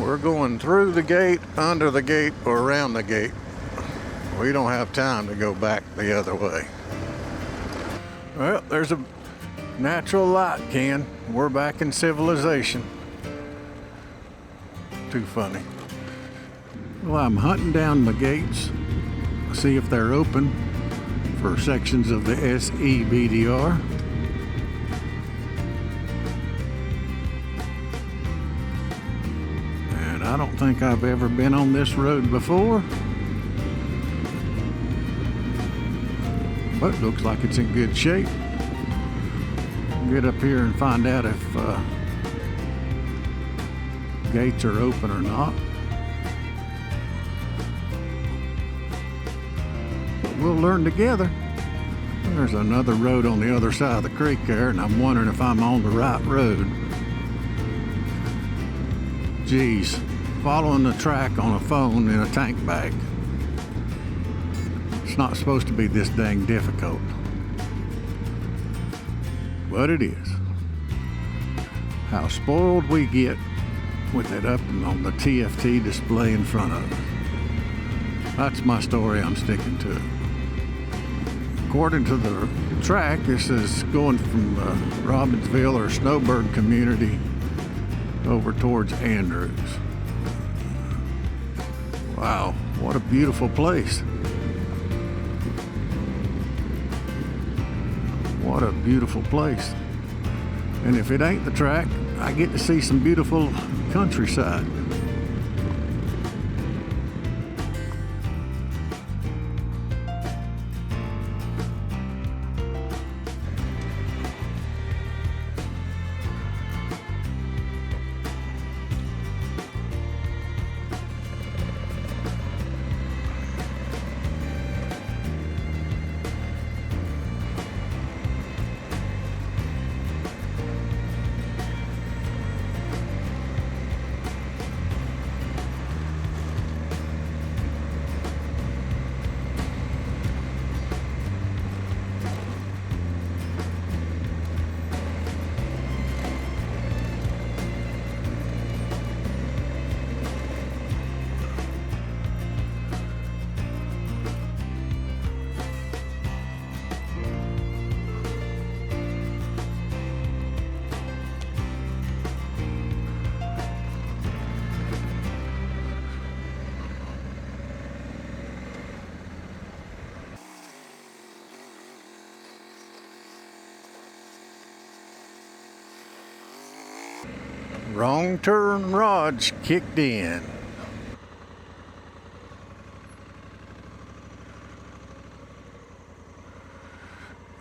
We're going through the gate, under the gate, or around the gate. We don't have time to go back the other way. Well, there's a natural light, Ken. We're back in civilization. Too funny. Well, I'm hunting down the gates, see if they're open for sections of the SEBDR. And I don't think I've ever been on this road before, but it looks like it's in good shape. Get up here and find out if gates are open or not. But we'll learn together. There's another road on the other side of the creek there, and I'm wondering if I'm on the right road. Geez, following the track on a phone in a tank bag. It's not supposed to be this dang difficult. But it is. How spoiled we get with it up on the TFT display in front of us. That's my story, I'm sticking to it. According to the track, this is going from the Robbinsville or Snowbird community over towards Andrews. Wow, what a beautiful place. What a beautiful place. And if it ain't the track, I get to see some beautiful countryside. Wrong turn rods kicked in.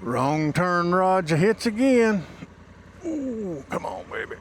Wrong turn rods hits again. Ooh, come on, baby.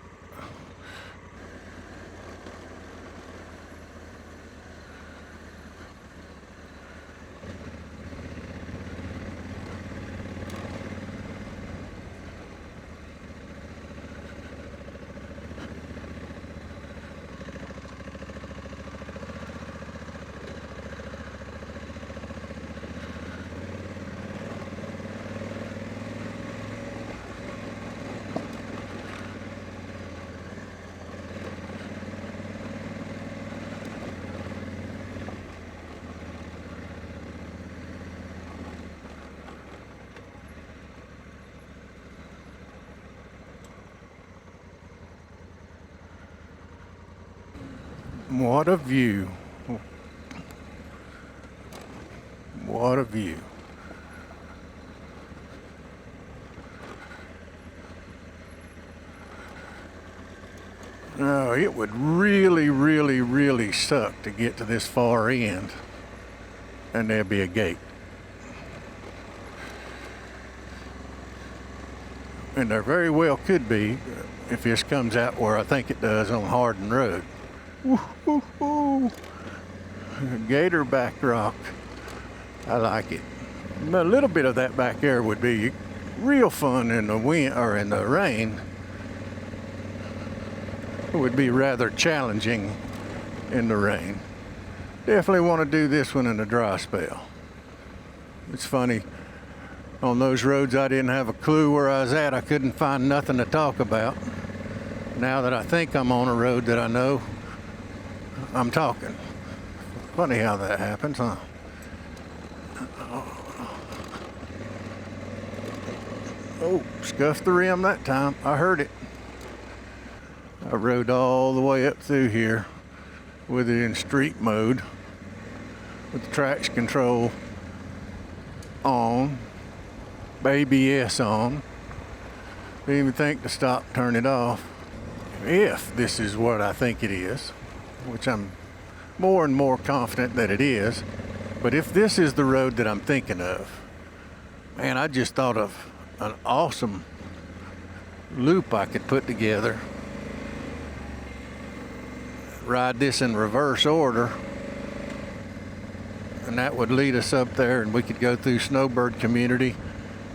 What a view. What a view. No, it would really suck to get to this far end and there'd be a gate. And there very well could be if this comes out where I think it does on Hardin Road. Woo-hoo-hoo. Gator back rock. I like it. But a little bit of that back there would be real fun in the wind or in the rain. It would be rather challenging in the rain. Definitely want to do this one in a dry spell. It's funny, on those roads I didn't have a clue where I was at. I couldn't find nothing to talk about. Now that I think I'm on a road that I know, I'm talking. Funny how that happens, huh? Oh, scuffed the rim that time. I heard it. I rode all the way up through here with it in street mode with the traction control on, ABS on. Didn't even think to stop, turn it off. If this is what I think it is, which I'm more and more confident that it is, but if this is the road that I'm thinking of, man, I just thought of an awesome loop I could put together. Ride this in reverse order, and that would lead us up there, and we could go through Snowbird community.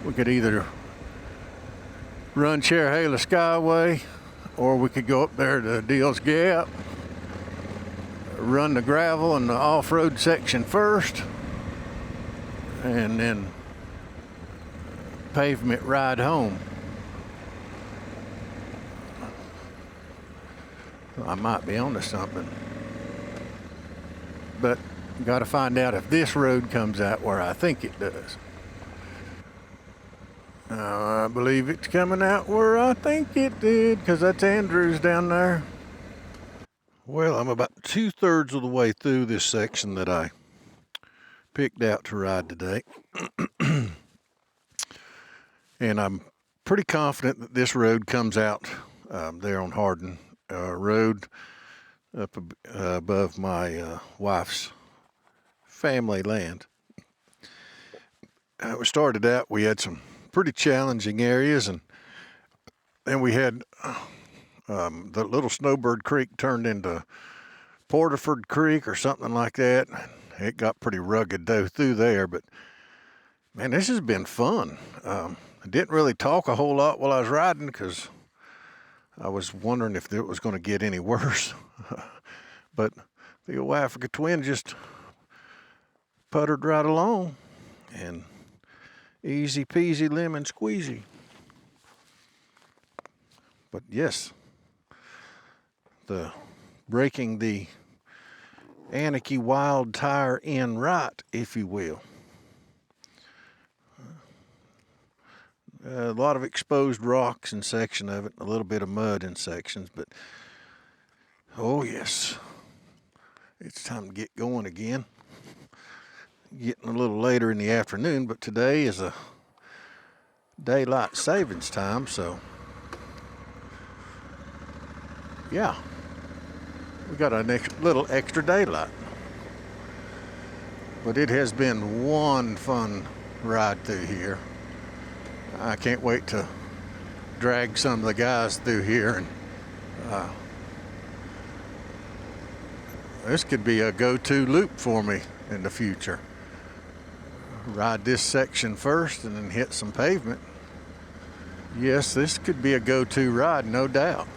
We could either run Cherhala Skyway, or we could go up there to Deals Gap, run the gravel and the off-road section first, and then pavement ride home. I might be onto something, but got to find out if this road comes out where I think it does. I believe it's coming out where I think it did, because that's Andrews down there. Well, I'm about 2/3 of the way through this section that I picked out to ride today. And I'm pretty confident that this road comes out there on Hardin Road up above my wife's family land. We started out, we had some pretty challenging areas, and then we had the little Snowbird Creek turned into Porterford Creek or something like that. It got pretty rugged though through there, but man, this has been fun. I didn't really talk a whole lot while I was riding because I was wondering if it was going to get any worse. But the old Africa Twin just puttered right along, and easy peasy lemon squeezy. But yes, breaking the Anarchy Wild tire in right, if you will. A lot of exposed rocks in section of it, a little bit of mud in sections, but oh yes, it's time to get going again. Getting a little later in the afternoon, but today is a daylight savings time, so yeah, we got a little extra daylight. But it has been one fun ride through here. I can't wait to drag some of the guys through here, and this could be a go-to loop for me in the future. Ride this section first and then hit some pavement. Yes, this could be a go-to ride, no doubt.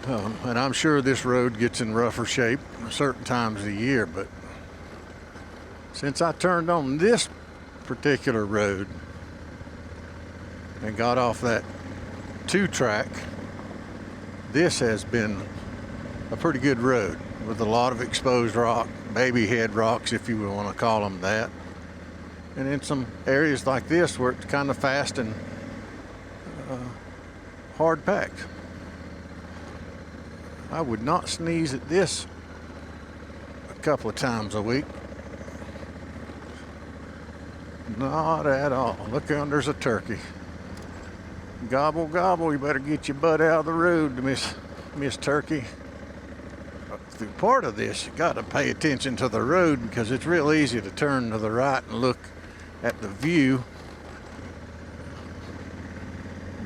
And I'm sure this road gets in rougher shape certain times of the year, but since I turned on this particular road and got off that 2-track, this has been a pretty good road with a lot of exposed rock, baby head rocks if you want to call them that. And in some areas like this where it's kind of fast and hard packed. I would not sneeze at this a couple of times a week. Not at all. Look, there's a turkey. Gobble, gobble, you better get your butt out of the road, Miss Turkey. Through part of this, you got to pay attention to the road because it's real easy to turn to the right and look at the view.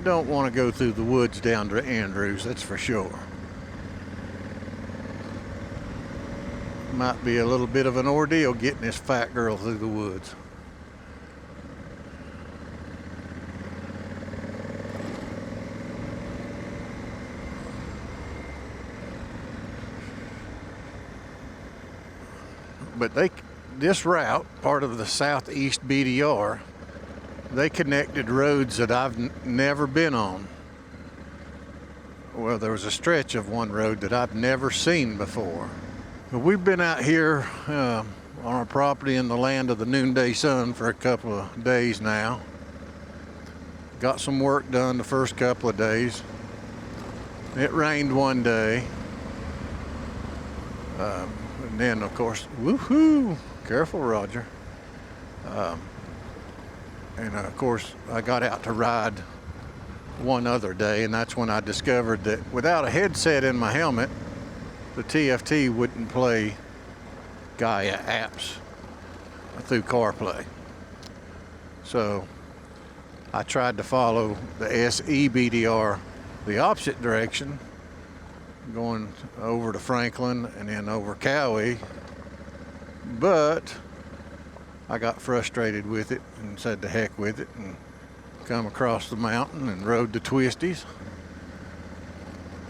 Don't want to go through the woods down to Andrews, that's for sure. Might be a little bit of an ordeal getting this fat girl through the woods. But this route, part of the Southeast BDR, they connected roads that I've never been on. well, there was a stretch of one road that I've never seen before. But we've been out here on our property in the land of the noonday sun for a couple of days now. Got some work done the first couple of days. It rained one day. And then, of course, woohoo! Careful, Roger. And of course, I got out to ride one other day, and that's when I discovered that without a headset in my helmet, the TFT wouldn't play Gaia apps through CarPlay. So I tried to follow the SEBDR the opposite direction, going over to Franklin and then over Cowie, but I got frustrated with it and said to heck with it and come across the mountain and rode the twisties.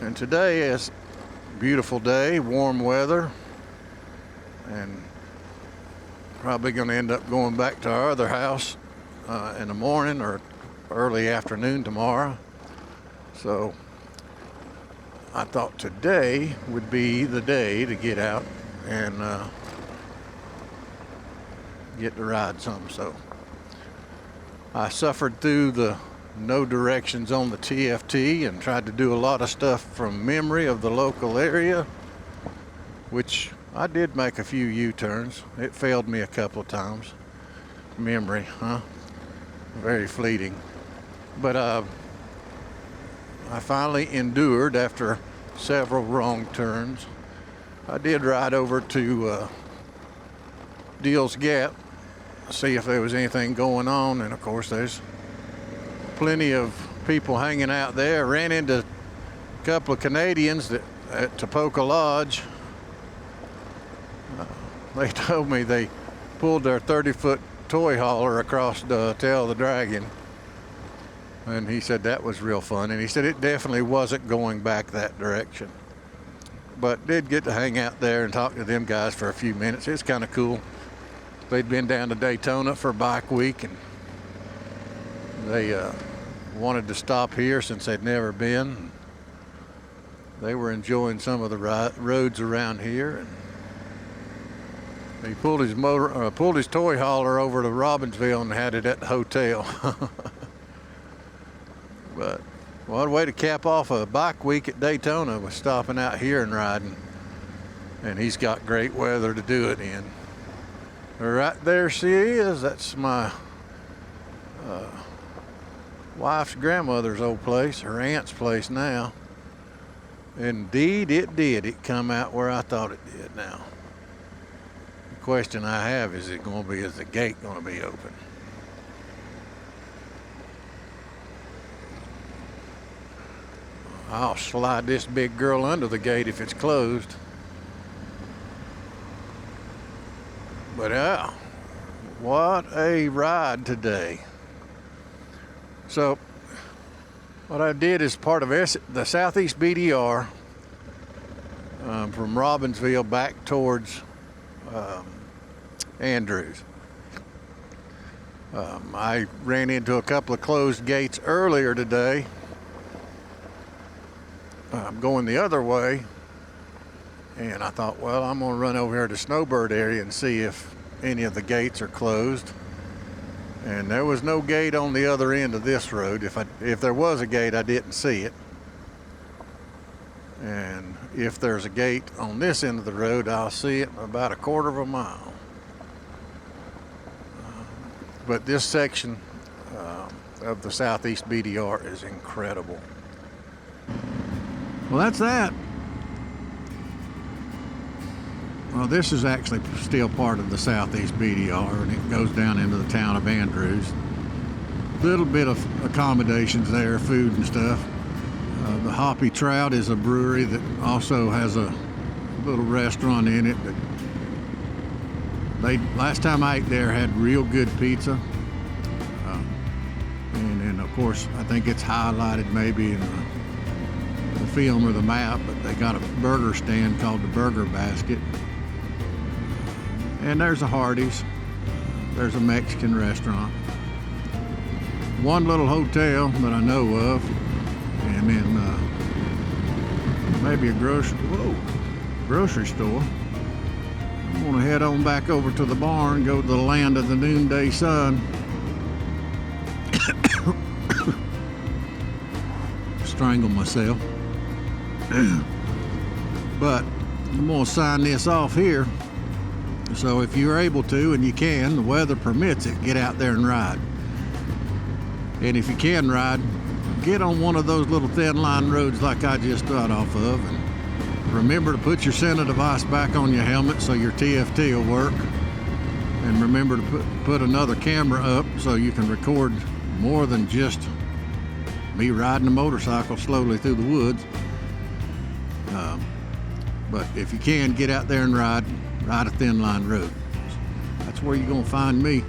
And today is a beautiful day, warm weather, and probably going to end up going back to our other house in the morning or early afternoon tomorrow. So I thought today would be the day to get out and get to ride some. So I suffered through the no directions on the TFT and tried to do a lot of stuff from memory of the local area, which I did make a few U-turns. It failed me a couple of times. Memory, huh? Very fleeting. But I finally endured after several wrong turns. I did ride over to Deal's Gap, see if there was anything going on, and of course there's plenty of people hanging out there. Ran into a couple of Canadians at Topoka Lodge. They told me they pulled their 30-foot toy hauler across the tail of the Dragon. And he said that was real fun. And he said it definitely wasn't going back that direction. But did get to hang out there and talk to them guys for a few minutes. It's kind of cool. They'd been down to Daytona for Bike Week, and they wanted to stop here since they'd never been. They were enjoying some of the roads around here. And he pulled his toy hauler over to Robbinsville and had it at the hotel. But what a way to cap off a Bike Week at Daytona was stopping out here and riding. And he's got great weather to do it in. Right there she is. That's my wife's grandmother's old place, her aunt's place now. Indeed it did. It come out where I thought it did now. The question I have is the gate going to be open? I'll slide this big girl under the gate if it's closed. But yeah, what a ride today. So what I did is part of the Southeast BDR from Robbinsville back towards Andrews. I ran into a couple of closed gates earlier today. I'm going the other way, and I thought, well, I'm going to run over here to Snowbird area and see if any of the gates are closed. And there was no gate on the other end of this road. If there was a gate, I didn't see it. And if there's a gate on this end of the road, I'll see it in about a quarter of a mile. But this section of the Southeast BDR is incredible. Well, that's that. Well, this is actually still part of the Southeast BDR, and it goes down into the town of Andrews. Little bit of accommodations there, food and stuff. The Hoppy Trout is a brewery that also has a little restaurant in it. Last time I ate there had real good pizza. And then, of course, I think it's highlighted maybe in the film or the map, but they got a burger stand called the Burger Basket. And there's a Hardee's. There's a Mexican restaurant. One little hotel that I know of. And then maybe a grocery store. I'm gonna head on back over to the barn, go to the land of the noonday sun. Strangle myself. But I'm gonna sign this off here. So if you're able to, and you can, the weather permits it, get out there and ride. And if you can ride, get on one of those little thin line roads like I just got off of, and remember to put your center device back on your helmet so your TFT will work. And remember to put another camera up so you can record more than just me riding a motorcycle slowly through the woods. But if you can, get out there and ride a thin line road. That's where you're gonna find me.